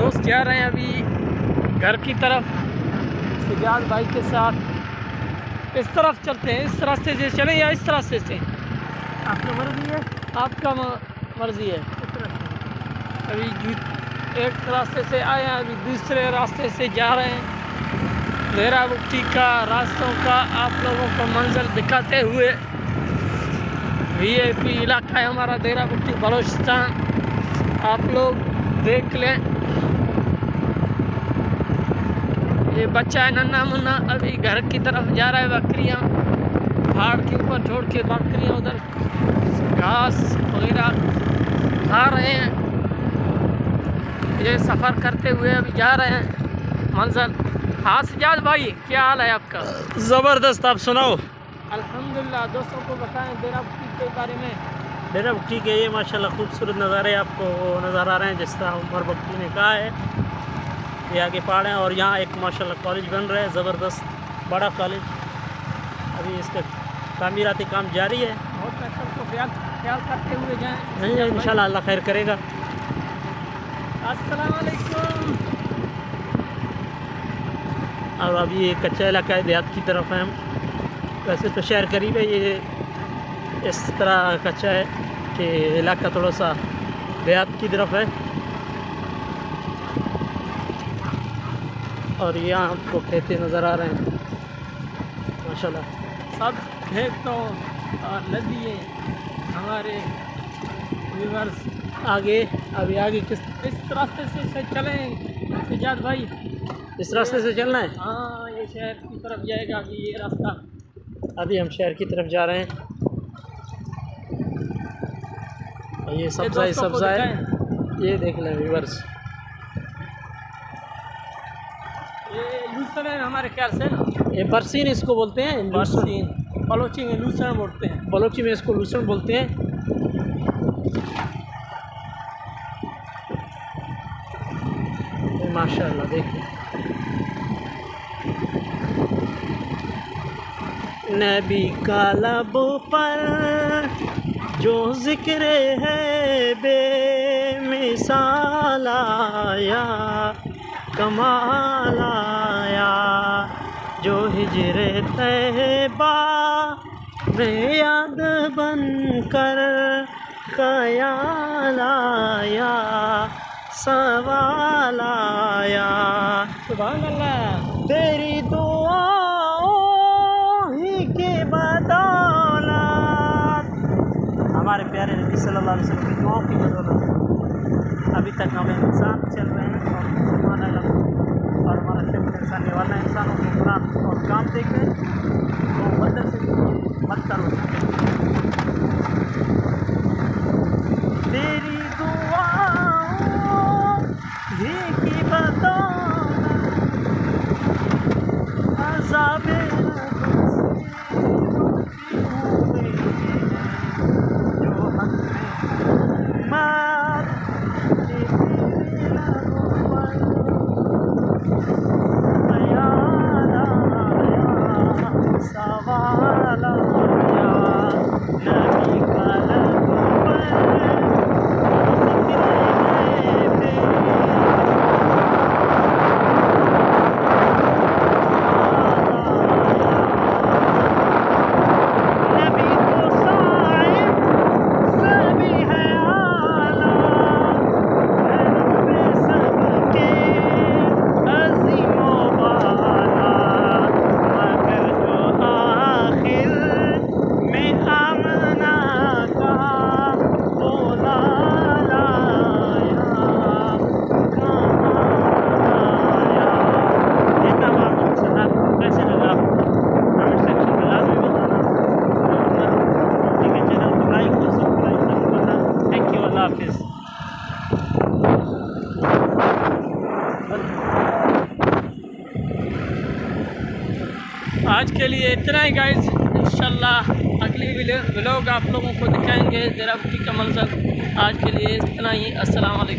दोस्त जा रहे हैं अभी घर की तरफ सिजाद भाई के साथ। इस तरफ चलते हैं, इस रास्ते से चलें या इस रास्ते से? आपकी मर्जी है। आपका मर्जी है। अभी एक रास्ते से आए हैं, अभी दूसरे रास्ते से जा रहे हैं। देरा बुट्टी का रास्तों का आप लोगों को मंजर दिखाते हुए। VIP इलाका है हमारा देरा बुट्टी बलोचिस्तान, आप लोग देख लें। ये बच्चा है नन्ना मुन्ना, अभी घर की तरफ जा रहा है। बकरियां पहाड़ के ऊपर छोड़ के बकरियां उधर घास वगैरह खा रहे हैं। ये सफ़र करते हुए अभी जा रहे हैं मंजर। हाँ सिजाद भाई, क्या हाल है आपका? ज़बरदस्त, आप सुनाओ। अल्हम्दुलिल्लाह। दोस्तों को बताएं देरा बुट्टी के बारे में। डेरा बुट्टी के ये माशाल्लाह खूबसूरत नज़ारे आपको नज़र आ रहे हैं, जिस तरह उमर बख्ती ने कहा है। ये आगे पहाड़ हैं और यहाँ एक माशाल्लाह कॉलेज बन रहा है, ज़बरदस्त बड़ा कॉलेज। अभी इसका तामीराती काम जारी है। बहुत बेहतर, तो ख्याल करते हुए जाएँ। नहीं, इंशाल्लाह अल्लाह खैर करेगा। अस्सलाम वालेकुम। और अभी ये कच्चा इलाका है, देहात की तरफ है हम। वैसे तो शहर करीब है, ये इस तरह कच्चा है कि इलाका थोड़ा सा देहात की तरफ है। और यहाँ आपको खेते नज़र आ रहे हैं माशाल्लाह। सब खेतों और नदी हमारे व्यूअर्स। आगे अभी आगे किस इस रास्ते से चलें सिजाद भाई? इस रास्ते से चलना है। हाँ, ये शहर की तरफ जाएगा अभी ये रास्ता। अभी हम शहर की तरफ जा रहे हैं। और ये सब्ज़ा ही सब्ज़ा है, ये देख लें व्यूअर्स। ये लूसर है हमारे ख्याल से ना। ये बरसीन इसको बोलते हैं, बरसीन। बलोची में लूसर बोलते हैं। बलोची में इसको लूसन बोलते हैं। माशाल्लाह देखिए, नबी का लब पर जो जिक्र है बेमिसाल आया, कमाल आया। जो हिजरे तैबा में याद बन कर ख्याल आया, सवाल आया। सुभान अल्लाह। तेरी दुआओं ही की बदौलत, हमारे प्यारे नबी सल्लल्लाहु अलैहि वसल्लम की दुआओं की बदौलत अभी तक हमें इंसान चल रहे हैं और हमारा शरीर इंसान वाला इंसानों के कुरान और काम देख रहे हैं तो बदतर से बदतर हो जाए। तेरी दुआओं ही की बदौलत अज़ाबे आज के लिए इतना ही गाइस। इंशाल्लाह अगली व्लॉग आप लोगों को दिखाएंगे देरा बुट्टी का मंजर। आज के लिए इतना ही। अस्सलाम वालेकुम।